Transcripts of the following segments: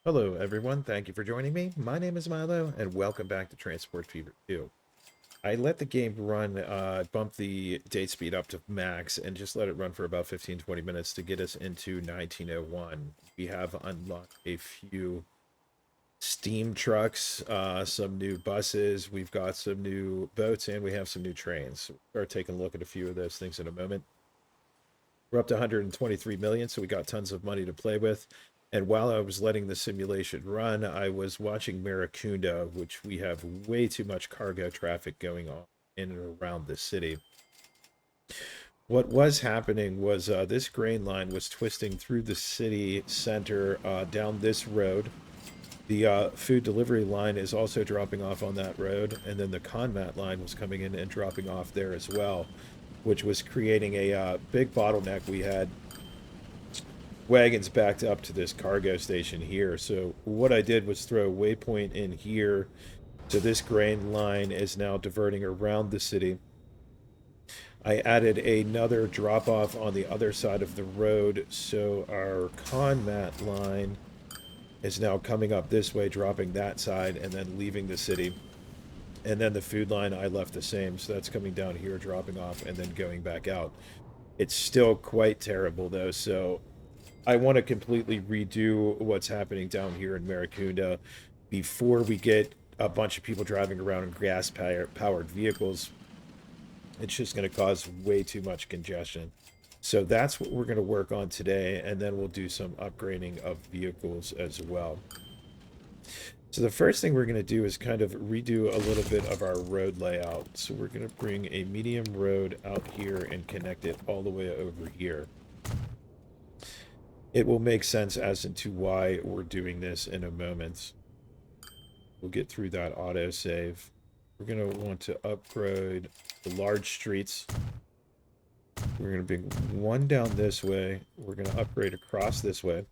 Hello, everyone. Thank you for joining me. My name is Milo, and welcome back to Transport Fever 2. I let the game run, bump the date speed up to max, and just let it run for about 15-20 minutes to get us into 1901. We have unlocked a few steam trucks, some new buses, we've got some new boats, and we have some new trains. We'll start taking a look at a few of those things in a moment. We're up to 123 million, so we got tons of money to play with. And while I was letting the simulation run, I was watching Maracunda, which we have way too much cargo traffic going on in and around the city. What was happening was this grain line was twisting through the city center down this road. The food delivery line is also dropping off on that road, and then the Conmat line was coming in and dropping off there as well, which was creating a big bottleneck. We had wagons backed up to this cargo station here. So what I did was throw a waypoint in here. So this grain line is now diverting around the city. I added another drop off on the other side of the road. So our Conmat line is now coming up this way, dropping that side, and then leaving the city. And then the food line I left the same. So that's coming down here, dropping off, and then going back out. It's still quite terrible though. So I want to completely redo what's happening down here in Maracunda before we get a bunch of people driving around in gas powered vehicles. It's just going to cause way too much congestion. So that's what we're going to work on today, and then we'll do some upgrading of vehicles as well. So the first thing we're going to do is kind of redo a little bit of our road layout. So we're going to bring a medium road out here and connect it all the way over here. It will make sense as into why we're doing this in a moment. We'll get through that autosave. We're going to want to upgrade the large streets. We're going to bring one down this way. We're going to upgrade across this way.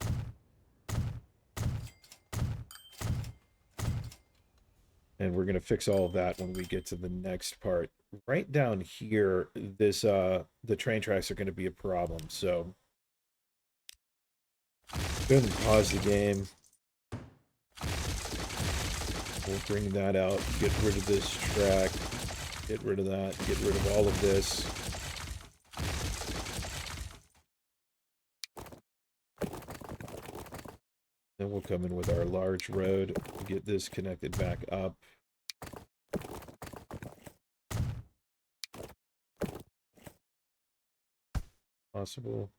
And we're going to fix all of that when we get to the next part. Right down here, the train tracks are going to be a problem. So go ahead and pause the game. We'll bring that out, get rid of this track, get rid of that, get rid of all of this. Then we'll come in with our large road, get this connected back up. Possible.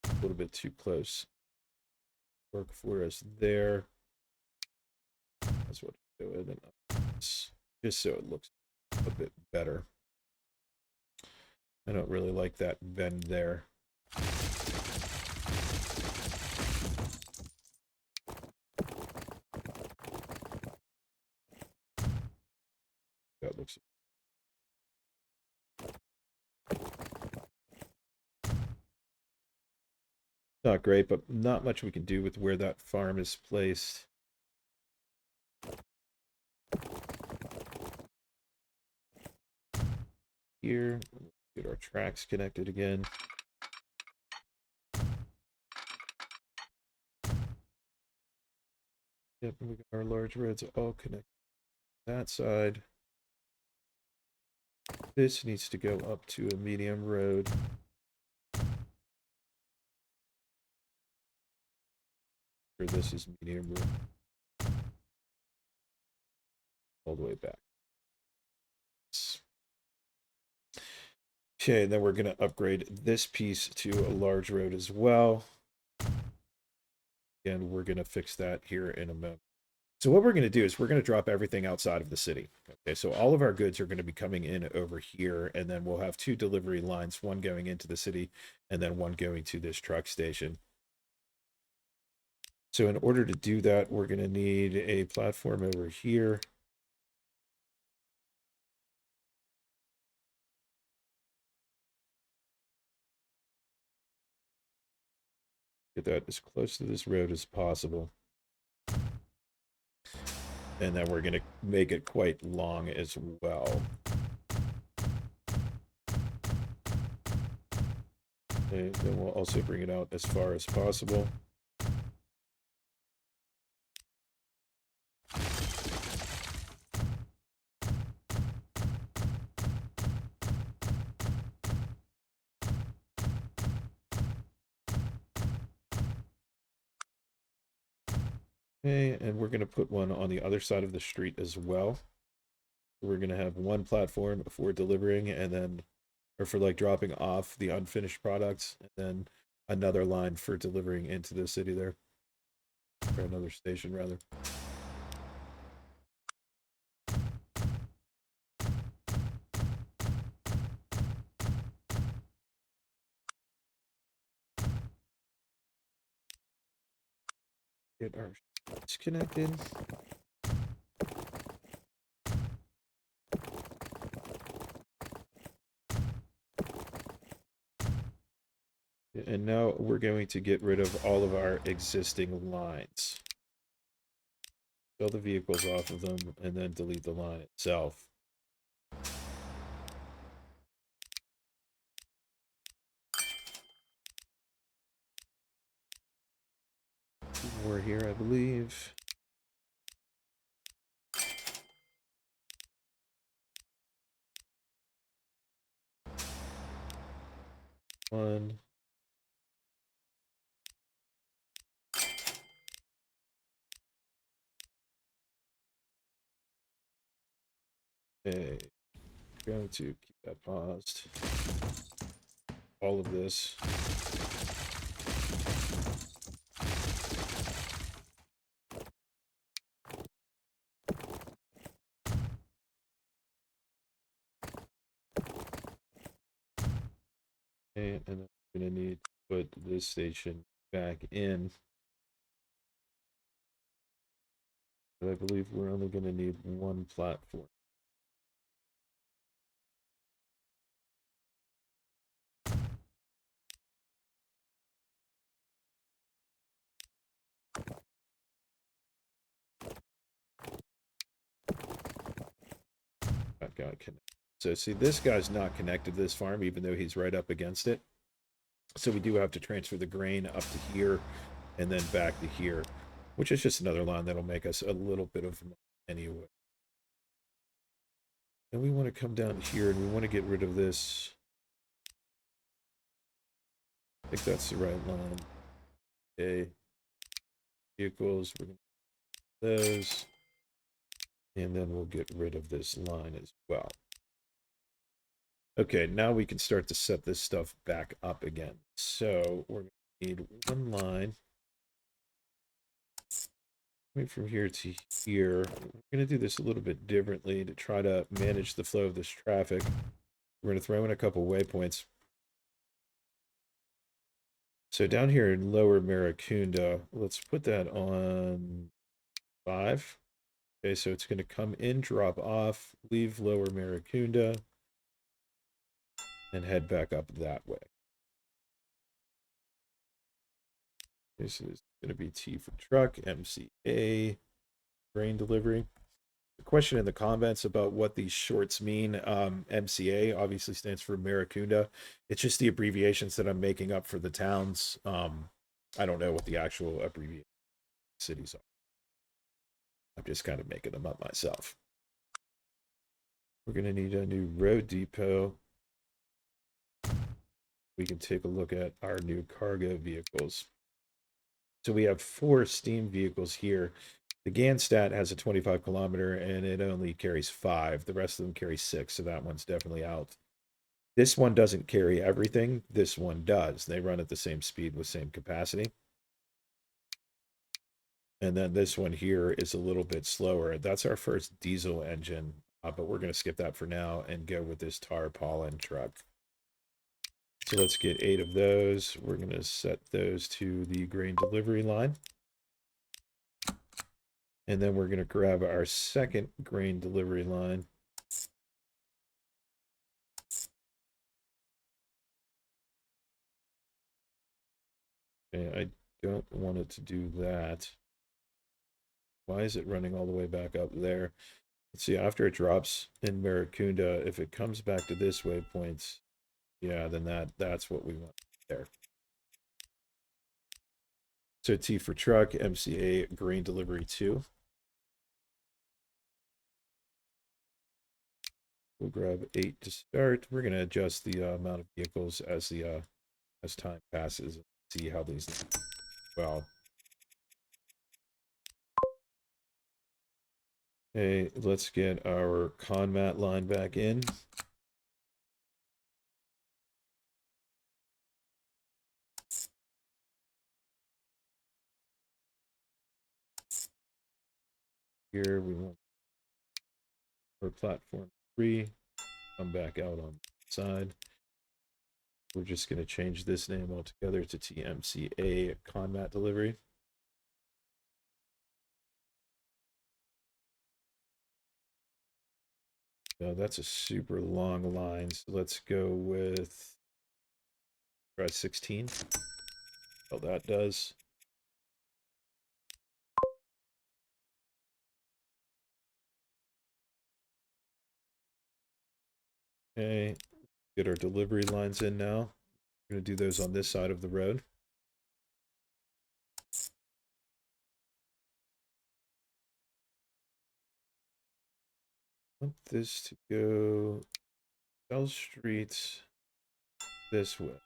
A little bit too close. Work for us there. That's what I'm doing. Just so it looks a bit better. I don't really like that bend there. That looks not great, but not much we can do with where that farm is placed. Here, get our tracks connected again. Yep, we got our large roads all connected. That side. This needs to go up to a medium road. Or this is medium road. All the way back. Okay, then we're going to upgrade this piece to a large road as well. And we're going to fix that here in a moment. So what we're going to do is we're going to drop everything outside of the city. Okay, so all of our goods are going to be coming in over here, and then we'll have two delivery lines, one going into the city and then one going to this truck station. So in order to do that, we're going to need a platform over here. Get that as close to this road as possible. And then we're going to make it quite long as well. Okay, then we'll also bring it out as far as possible. Okay, and we're going to put one on the other side of the street as well. We're going to have one platform for delivering and then, or for like dropping off the unfinished products, and then another line for delivering into the city there, or another station rather. Get our streets connected. And now we're going to get rid of all of our existing lines. Fill the vehicles off of them and then delete the line itself. Two more here, I believe. One. Okay. Going to keep that paused. All of this. Okay, and then we're going to need to put this station back in. But I believe we're only going to need one platform. That guy connected. So see, this guy's not connected to this farm, even though he's right up against it. So we do have to transfer the grain up to here and then back to here, which is just another line that'll make us a little bit of money anyway. And we want to come down here and we want to get rid of this. I think that's the right line. Okay. Vehicles, we're going to do those. And then we'll get rid of this line as well. Okay, now we can start to set this stuff back up again. So we're going to need one line. Right from here to here. We're going to do this a little bit differently to try to manage the flow of this traffic. We're going to throw in a couple waypoints. So down here in Lower Maracunda, let's put that on 5. Okay, so it's going to come in, drop off, leave Lower Maracunda, and head back up that way. This is going to be T for truck, MCA, grain delivery. The question in the comments about what these shorts mean. MCA obviously stands for Maracunda. It's just the abbreviations that I'm making up for the towns. I don't know what the actual abbreviation cities are. I'm just kind of making them up myself. We're going to need a new road depot. We can take a look at our new cargo vehicles. So we have 4 steam vehicles here. The Ganstat has a 25 kilometer and it only carries 5. The rest of them carry 6, so that one's definitely out. This one doesn't carry everything. This one does. They run at the same speed with same capacity. And then this one here is a little bit slower. That's our first diesel engine, but we're going to skip that for now and go with this tarpaulin truck. So let's get 8 of those. We're going to set those to the grain delivery line. And then we're going to grab our second grain delivery line. Okay, I don't want it to do that. Why is it running all the way back up there? Let's see, after it drops in Maracunda, if it comes back to this waypoint, yeah, then that's what we want. There. So T for truck, MCA grain delivery 2. We'll grab 8 to start. We're going to adjust the amount of vehicles as the as time passes and see how these well. Okay, let's get our conmat line back in. Here we want our platform 3. Come back out on the side. We're just going to change this name altogether to TMCA conmat delivery. Now that's a super long line, so let's go with try 16. How that does. Okay, get our delivery lines in now. We're going to do those on this side of the road. I want this to go Bell Street this way.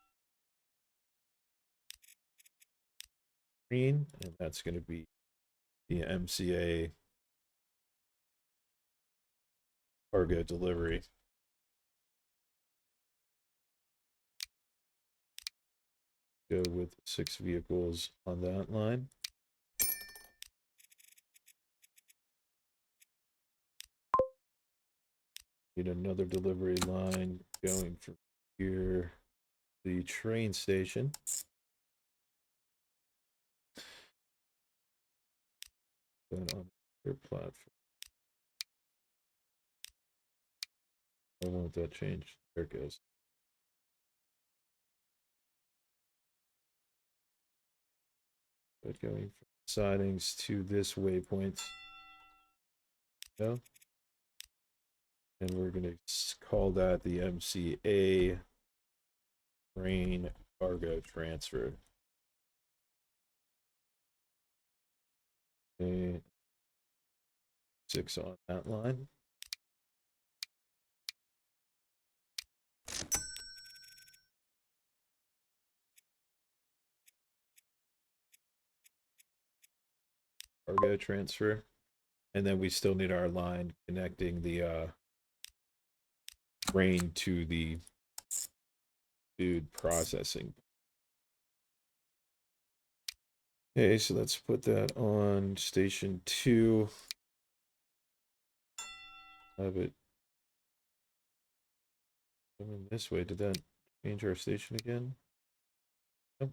Green, and that's going to be the MCA cargo delivery. Go with 6 vehicles on that line. Need another delivery line going from here to the train station. Then on your platform. I want that changed. There it goes. But going from sidings to this waypoint. No. And we're going to call that the MCA grain cargo transfer. Okay. 6 on that line. Cargo transfer. And then we still need our line connecting the grain to the food processing. Okay, so let's put that on station 2. Have it coming this way. Did that change our station again? Nope.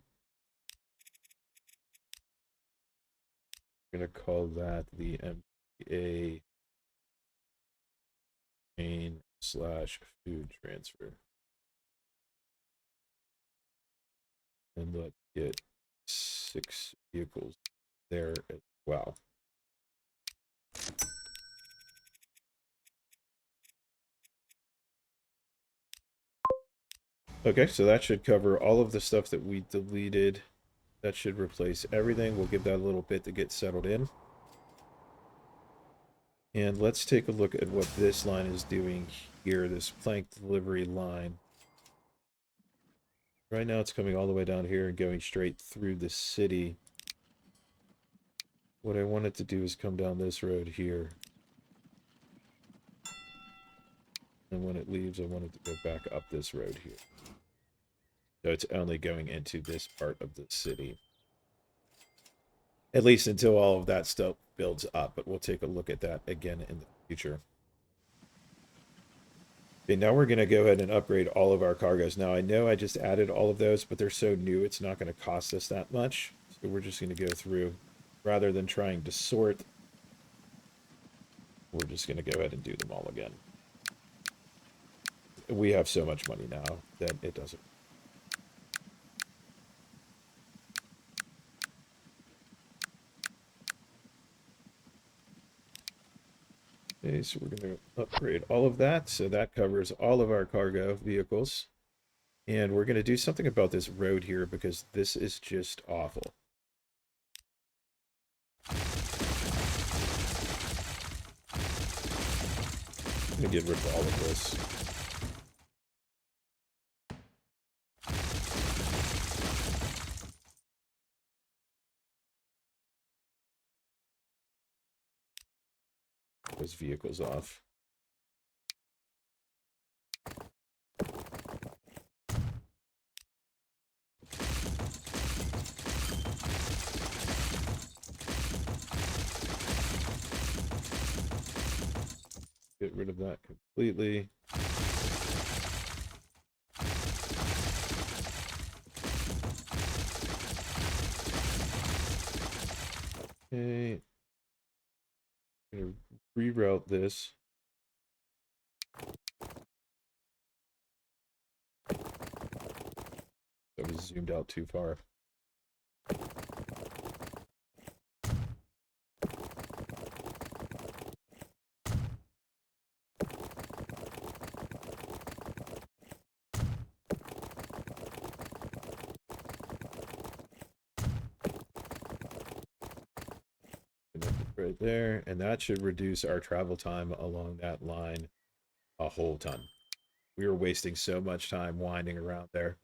We're gonna call that the MPA main / food transfer. And let's get 6 vehicles there as well. Okay, so that should cover all of the stuff that we deleted. That should replace everything. We'll give that a little bit to get settled in. And let's take a look at what this line is doing here, this plank delivery line. Right now it's coming all the way down here and going straight through the city. What I want it to do is come down this road here. And when it leaves, I want it to go back up this road here. So it's only going into this part of the city. At least until all of that stuff builds up, but we'll take a look at that again in the future. Okay, now we're going to go ahead and upgrade all of our cargoes. Now, I know I just added all of those, but they're so new, it's not going to cost us that much. So we're just going to go through, rather than trying to sort, we're just going to go ahead and do them all again. We have so much money now that it doesn't. Okay, so we're going to upgrade all of that. So that covers all of our cargo vehicles. And we're going to do something about this road here because this is just awful. I'm going to get rid of all of this. Those vehicles off. Get rid of that completely. Okay. I'm going to reroute this. I was zoomed out too far. Connected right there, and that should reduce our travel time along that line a whole ton. We were wasting so much time winding around there.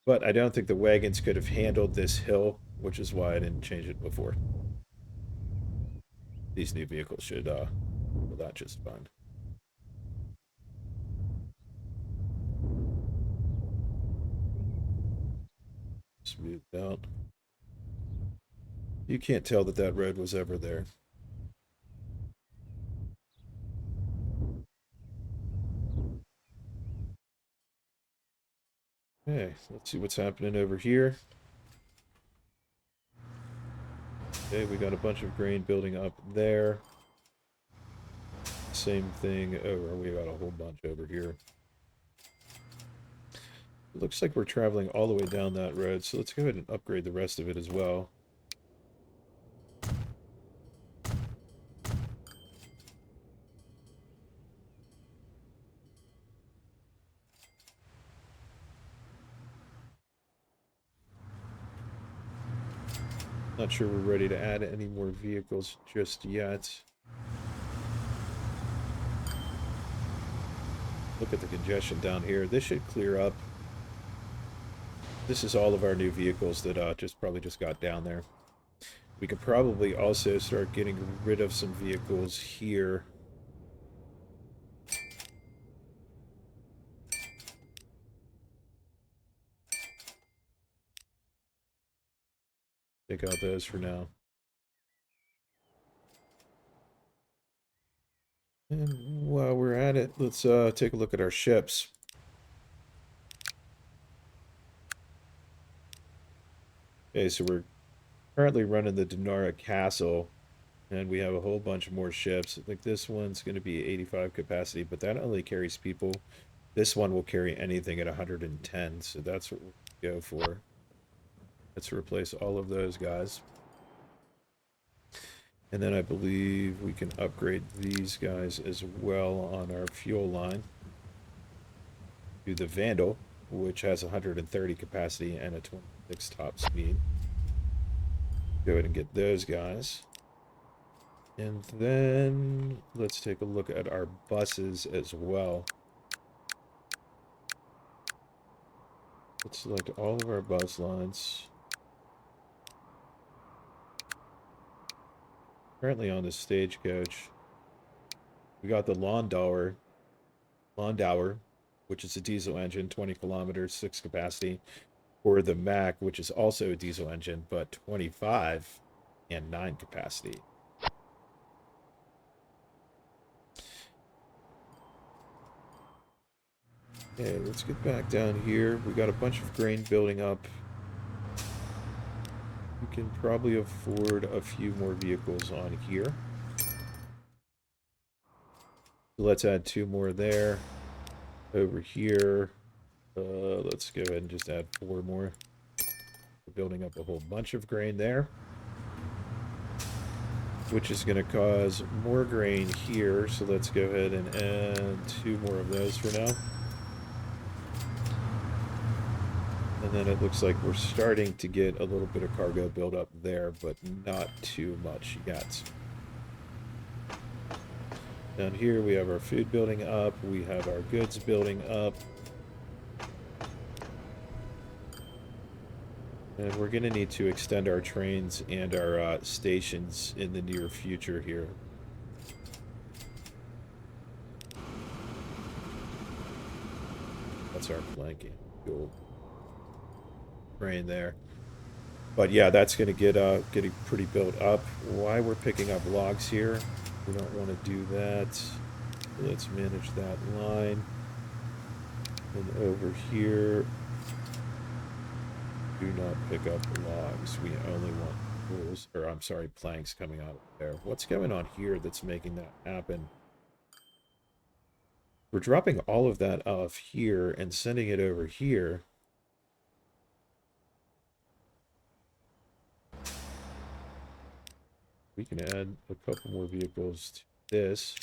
But I don't think the wagons could have handled this hill, which is why I didn't change it before. These new vehicles should well, that just fine. Smooth out. You can't tell that that road was ever there. Okay, let's see what's happening over here. Okay, we got a bunch of grain building up there. Same thing over. We got a whole bunch over here. It looks like we're traveling all the way down that road, so let's go ahead and upgrade the rest of it as well. Not sure we're ready to add any more vehicles just yet. Look at the congestion down here. This should clear up. This is all of our new vehicles that probably just got down there. We could probably also start getting rid of some vehicles here. Take out those for now. And while we're at it, let's take a look at our ships. Okay, so we're currently running the Denara Castle, and we have a whole bunch more ships. I think this one's going to be 85 capacity, but that only carries people. This one will carry anything at 110, so that's what we'll go for. Let's replace all of those guys. And then I believe we can upgrade these guys as well on our fuel line. Do the Vandal, which has 130 capacity and a 26 top speed. Go ahead and get those guys. And then let's take a look at our buses as well. Let's select all of our bus lines. Currently on the stagecoach, we got the Landauer, which is a diesel engine, 20 kilometers, 6 capacity, or the Mack, which is also a diesel engine, but 25 and 9 capacity. Okay, let's get back down here. We got a bunch of grain building up. We can probably afford a few more vehicles on here. So let's add 2 more there. Over here, let's go ahead and just add 4 more. We're building up a whole bunch of grain there. which is going to cause more grain here. So let's go ahead and add 2 more of those for now. And then it looks like we're starting to get a little bit of cargo build up there, but not too much yet. Down here we have our food building up, we have our goods building up. And we're going to need to extend our trains and our stations in the near future here. That's our planking fuel train there. But yeah, that's going to get getting pretty built up. Why we're picking up logs here, we don't want to do that. Let's manage that line. And over here, do not pick up logs. We only want tools, or I'm sorry, planks coming out of there. What's going on here that's making that happen? We're dropping all of that off here and sending it over here. We can add a couple more vehicles to this.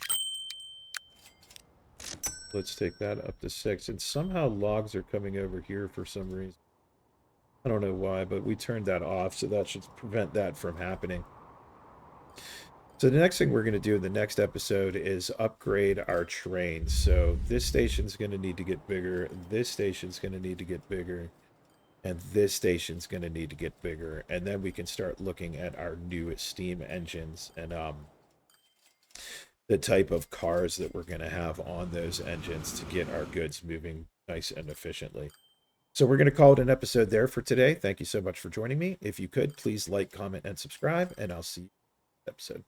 Let's take that up to 6. And somehow logs are coming over here for some reason. I don't know why, but we turned that off, so that should prevent that from happening. So the next thing we're going to do in the next episode is upgrade our trains. So this station's going to need to get bigger. This station's going to need to get bigger. And this station's going to need to get bigger. And then we can start looking at our new steam engines and the type of cars that we're going to have on those engines to get our goods moving nice and efficiently. So we're going to call it an episode there for today. Thank you so much for joining me. If you could, please like, comment, and subscribe, and I'll see you in the next episode.